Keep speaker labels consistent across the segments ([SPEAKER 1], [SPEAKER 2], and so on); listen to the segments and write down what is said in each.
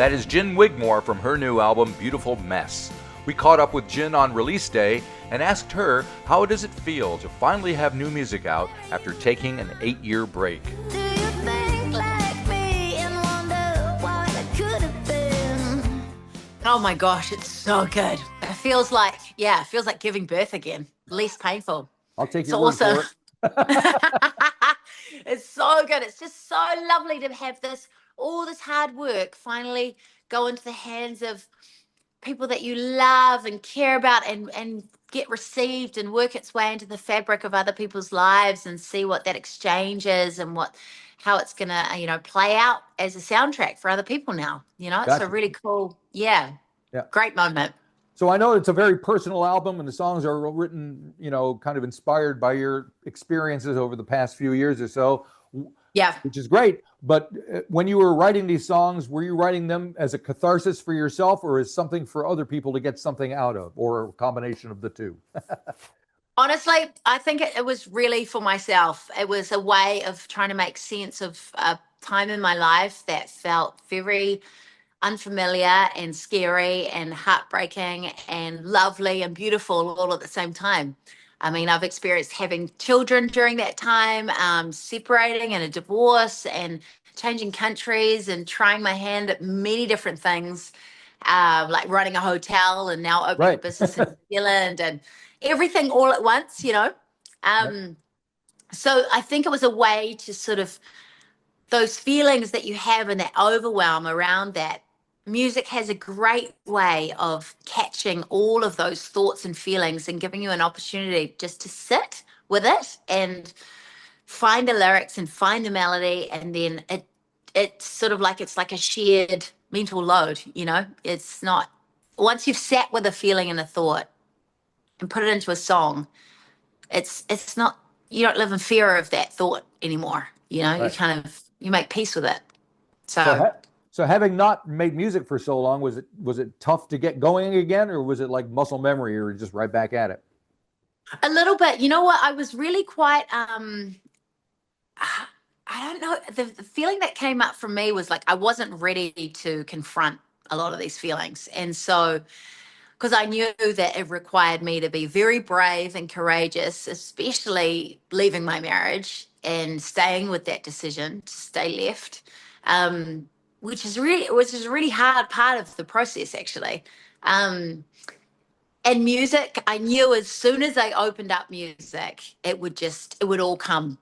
[SPEAKER 1] That is Gin Wigmore from her new album, Beautiful Mess. We caught up with Gin on release day and asked her how does it feel to finally have new music out after taking an 8-year break.
[SPEAKER 2] Oh my gosh, it's so good. It feels like giving birth again. Least painful.
[SPEAKER 3] I'll take your word for
[SPEAKER 2] it. It's so good. It's just so lovely to have all this hard work finally go into the hands of people that you love and care about and get received and work its way into the fabric of other people's lives and see what that exchange is and how it's going to, play out as a soundtrack for other people now. It's
[SPEAKER 3] Gotcha.
[SPEAKER 2] a really cool, great moment.
[SPEAKER 3] So I know it's a very personal album and the songs are written, kind of inspired by your experiences over the past few years or so.
[SPEAKER 2] Yeah.
[SPEAKER 3] Which is great. But when you were writing these songs, were you writing them as a catharsis for yourself or as something for other people to get something out of, or a combination of the two?
[SPEAKER 2] Honestly, I think it was really for myself. It was a way of trying to make sense of a time in my life that felt very unfamiliar and scary and heartbreaking and lovely and beautiful all at the same time. I mean, I've experienced having children during that time, separating and a divorce and changing countries and trying my hand at many different things, like running a hotel and now opening a business in New Zealand and everything all at once, So I think it was a way to sort of those feelings that you have and that overwhelm around that. Music has a great way of catching all of those thoughts and feelings and giving you an opportunity just to sit with it and find the lyrics and find the melody. And then it's sort of like, it's like a shared mental load, It's not, once you've sat with a feeling and a thought and put it into a song, it's not, you don't live in fear of that thought anymore.
[SPEAKER 3] Right.
[SPEAKER 2] You make peace with it.
[SPEAKER 3] So having not made music for so long, was it tough to get going again, or was it like muscle memory, or just right back at it?
[SPEAKER 2] A little bit. You know what? I was really quite, I don't know. The feeling that came up for me was like I wasn't ready to confront a lot of these feelings. And so, because I knew that it required me to be very brave and courageous, especially leaving my marriage and staying with that decision to stay left. Which is a really hard part of the process, actually. And music, I knew as soon as I opened up music, it would all come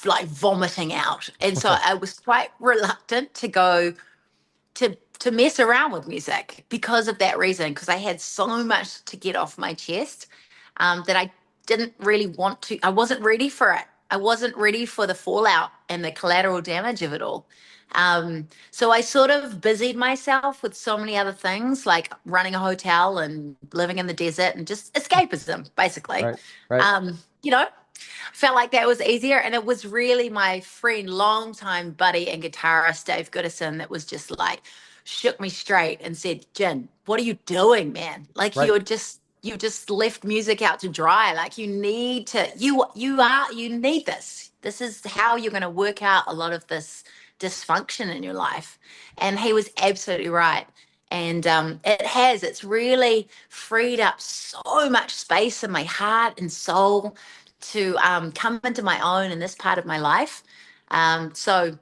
[SPEAKER 2] like vomiting out. And so I was quite reluctant to go to mess around with music because of that reason, because I had so much to get off my chest that I didn't really want to. I wasn't ready for it. I wasn't ready for the fallout and the collateral damage of it all. So I sort of busied myself with so many other things, like running a hotel and living in the desert and just escapism, basically.
[SPEAKER 3] Right.
[SPEAKER 2] Felt like that was easier. And it was really my friend, longtime buddy and guitarist, Dave Goodison, that was just like, shook me straight and said, Gin, what are you doing, man? Like you just left music out to dry. Like you need to, you need this. This is how you're going to work out a lot of this dysfunction in your life. And he was absolutely right. And it's really freed up so much space in my heart and soul to come into my own in this part of my life. So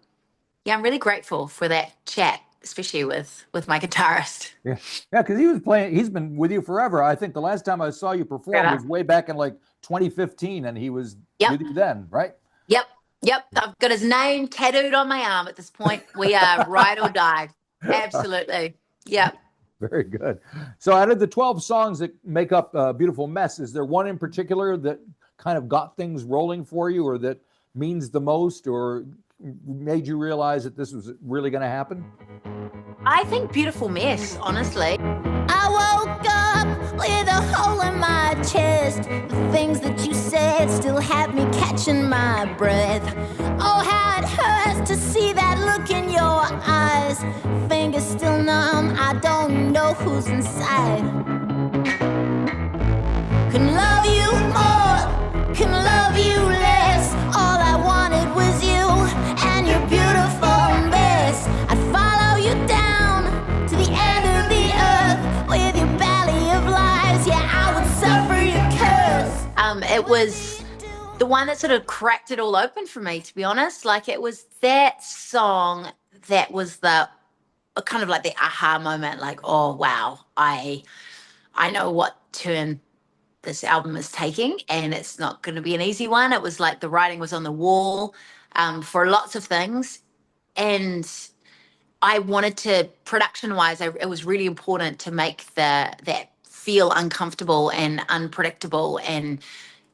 [SPEAKER 2] yeah, I'm really grateful for that chat, especially with my guitarist.
[SPEAKER 3] Yeah, because he's been with you forever. I think the last time I saw you perform was way back in like 2015, and he was with you then, right?
[SPEAKER 2] Yep. I've got his name tattooed on my arm at this point. We are ride or die. Absolutely. Yep.
[SPEAKER 3] Very good. So out of the 12 songs that make up Beautiful Mess, is there one in particular that kind of got things rolling for you, or that means the most, or made you realize that this was really going to happen?
[SPEAKER 2] I think Beautiful Mess, honestly.
[SPEAKER 4] I woke up with a hole in my chest. The things that you said still have me catching my breath. Oh, how it hurts to see that look in your eyes. Fingers still numb, I don't know who's inside. Can love you more, can love you less. All I wanted was you and your beautiful mess. I'd follow you down
[SPEAKER 2] it was the one that sort of cracked it all open for me, to be honest. Like, it was that song that was the kind of like the aha moment, like, oh wow, I know what turn this album is taking, and it's not going to be an easy one. It was like the writing was on the wall, for lots of things, and I wanted to, production wise, it was really important to make that feel uncomfortable and unpredictable, and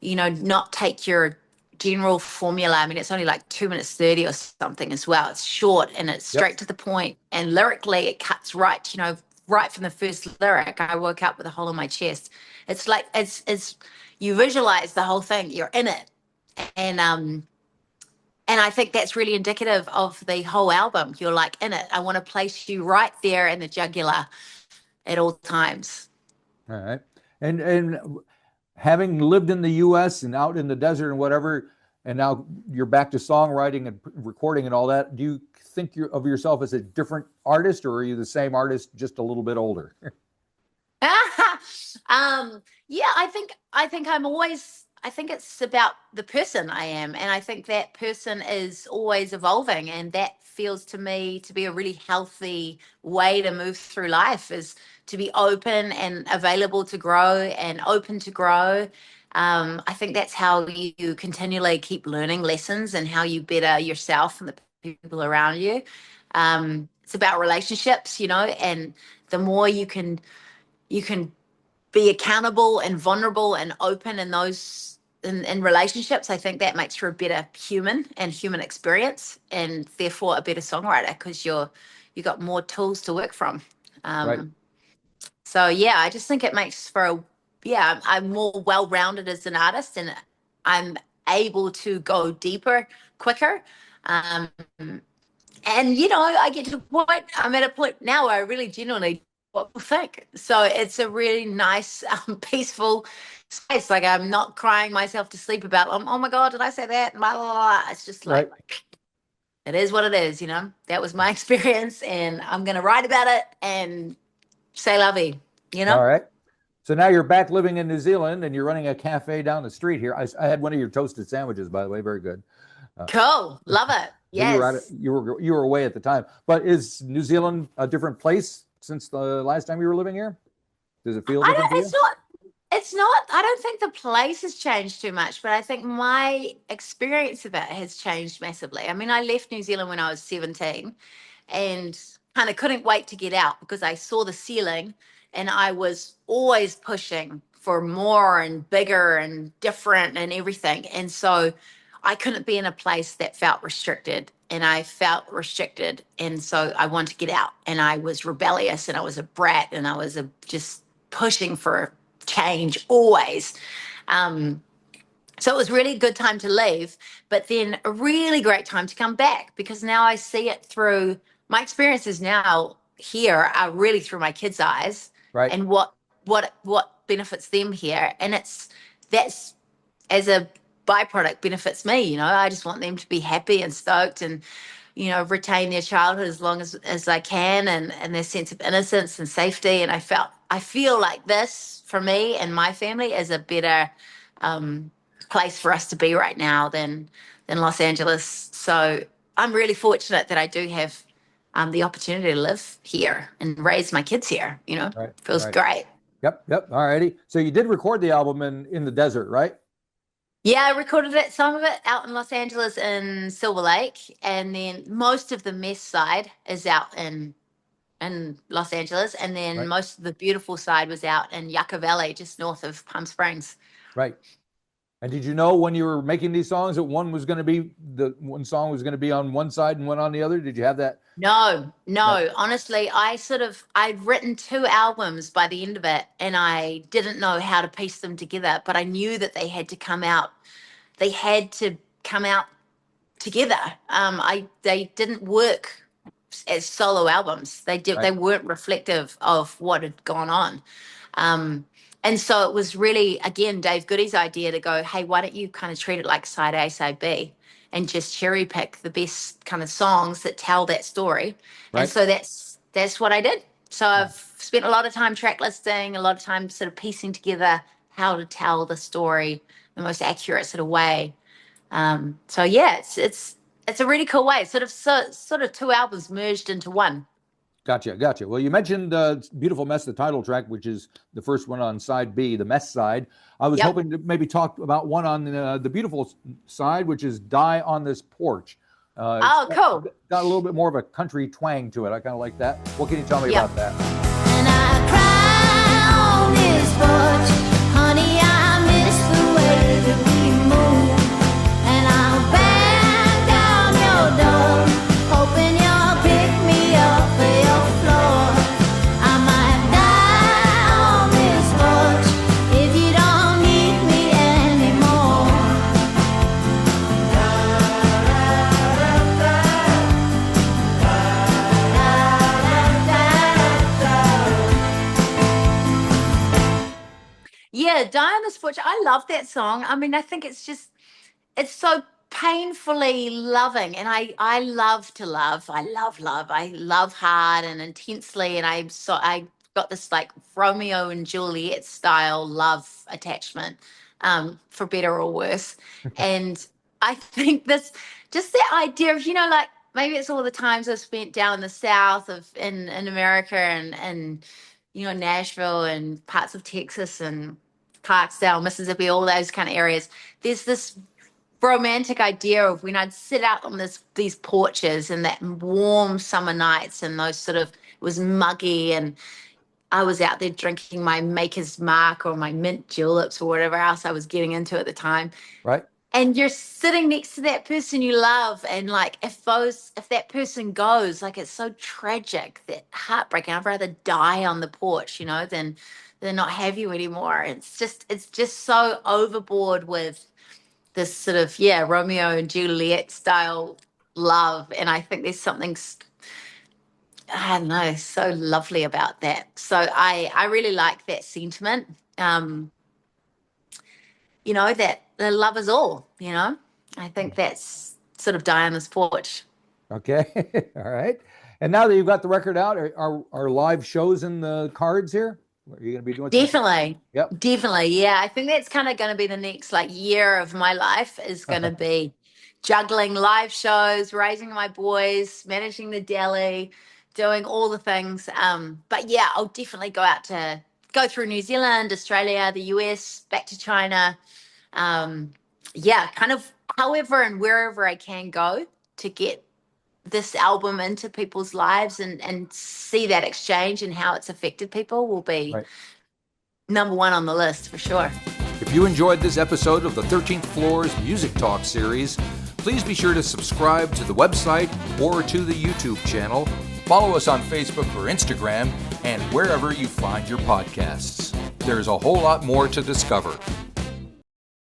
[SPEAKER 2] not take your general formula. I mean, it's only like 2 minutes 30 or something as well. It's short and it's
[SPEAKER 3] Yep.
[SPEAKER 2] straight to the point, and lyrically it cuts right. Right from the first lyric, I woke up with a hole in my chest. It's like it's you visualize the whole thing. You're in it, and I think that's really indicative of the whole album. You're like in it. I want to place you right there in the jugular at all times.
[SPEAKER 3] All right. And having lived in the US and out in the desert and whatever, and now you're back to songwriting and recording and all that, do you think of yourself as a different artist, or are you the same artist, just a little bit older?
[SPEAKER 2] Yeah, I think I think it's about the person I am, and I think that person is always evolving, and that feels to me to be a really healthy way to move through life, is to be open and available to grow and open to grow. I think that's how you continually keep learning lessons and how you better yourself and the people around you. It's about relationships, and the more you can be accountable and vulnerable and open in those in relationships, I think that makes for a better human and human experience, and therefore a better songwriter, because you got more tools to work from.
[SPEAKER 3] Right.
[SPEAKER 2] So yeah, I just think it makes for I'm more well-rounded as an artist, and I'm able to go deeper quicker. Um, and I get to a point, I'm at a point now where I really genuinely what people think. So it's a really nice, peaceful space. Like, I'm not crying myself to sleep about, oh my God, did I say that? Blah, blah, blah. It's just like, it is what it is, That was my experience, and I'm going to write about it and say la vie,
[SPEAKER 3] All right. So now you're back living in New Zealand, and you're running a cafe down the street here. I had one of your toasted sandwiches, by the way. Very good.
[SPEAKER 2] Cool. Love it. Yes.
[SPEAKER 3] You were away at the time. But is New Zealand a different place since the last time you were living here? Does it feel different to you?
[SPEAKER 2] It's not, I don't think the place has changed too much, but I think my experience of it has changed massively. I mean, I left New Zealand when I was 17 and kind of couldn't wait to get out, because I saw the ceiling and I was always pushing for more and bigger and different and everything. And so I couldn't be in a place that felt restricted, and I felt restricted. And so I wanted to get out, and I was rebellious, and I was a brat, and I was just pushing for change always. So it was really a good time to leave, but then a really great time to come back, because now I see it through my experiences now here are really through my kids' eyes,
[SPEAKER 3] right?
[SPEAKER 2] And what benefits them here. And that's as a byproduct benefits me. I just want them to be happy and stoked, and retain their childhood as long as I can, and their sense of innocence and safety. And I feel like this, for me and my family, is a better place for us to be right now than Los Angeles. So I'm really fortunate that I do have the opportunity to live here and raise my kids here. Feels great.
[SPEAKER 3] Yep. All righty. So you did record the album in the desert, right?
[SPEAKER 2] Yeah, I recorded some of it out in Los Angeles in Silver Lake, and then most of the mess side is out in Los Angeles, and then most of the beautiful side was out in Yucca Valley, just north of Palm Springs.
[SPEAKER 3] Right. And did you know when you were making these songs that one song was going to be on one side and one on the other? Did you have that?
[SPEAKER 2] No. Honestly, I'd written 2 albums by the end of it, and I didn't know how to piece them together, but I knew that they had to come out. They had to come out together. They didn't work as solo albums. They weren't reflective of what had gone on. And so it was really, again, Dave Goody's idea to go, hey, why don't you kind of treat it like side A, side B, and just cherry pick the best kind of songs that tell that story. Right. And so that's what I did. So I've spent a lot of time track listing, a lot of time sort of piecing together how to tell the story the most accurate sort of way. So yeah, it's a really cool way. Sort of two albums merged into one.
[SPEAKER 3] Gotcha. Well, you mentioned Beautiful Mess, the title track, which is the first one on side B, the Mess side. I was hoping to maybe talk about one on the beautiful side, which is Die on This Porch.
[SPEAKER 2] Cool.
[SPEAKER 3] Got a little bit more of a country twang to it. I kind of like that. What can you tell me about that?
[SPEAKER 4] And I cry on this porch, honey, I miss the way that we move. And I'll bang down your door, hoping you'll pick me up for your floor. I might die on this porch if you don't need me anymore.
[SPEAKER 2] Yeah, Die on This Porch. I love that song. I mean, I think it's so painfully loving, and I love to love. I love hard and intensely, and I got this like Romeo and Juliet style love attachment, for better or worse. And I think just the idea of, like, maybe it's all the times I've spent down in the South in America and Nashville and parts of Texas and Clarksdale, Mississippi, all those kind of areas. There's this romantic idea of when I'd sit out on these porches and that warm summer nights and those sort of, it was muggy, and I was out there drinking my Maker's Mark or my mint juleps or whatever else I was getting into at the time.
[SPEAKER 3] Right.
[SPEAKER 2] And you're sitting next to that person you love, and like if that person goes, like, it's so tragic, that heartbreaking. I'd rather die on the porch, than not have you anymore. It's just so overboard with this sort of Romeo and Juliet style love, and I think there's something, I don't know, so lovely about that. So I really like that sentiment. That the love is all, I think that's sort of Die on This Porch.
[SPEAKER 3] Okay. All right. And now that you've got the record out, are live shows in the cards here? Are you going to be doing
[SPEAKER 2] Definitely.
[SPEAKER 3] Yep.
[SPEAKER 2] Definitely. Yeah. I think that's kind of going to be the next year of my life is going to be juggling live shows, raising my boys, managing the deli, doing all the things. But yeah, I'll definitely go through New Zealand, Australia, the US, back to China. Kind of however and wherever I can go to get this album into people's lives and see that exchange and how it's affected people will be number one on the list for sure.
[SPEAKER 1] If you enjoyed this episode of the 13th Floor's Music Talk series, please be sure to subscribe to the website or to the YouTube channel. Follow us on Facebook or Instagram and wherever you find your podcasts. There's a whole lot more to discover.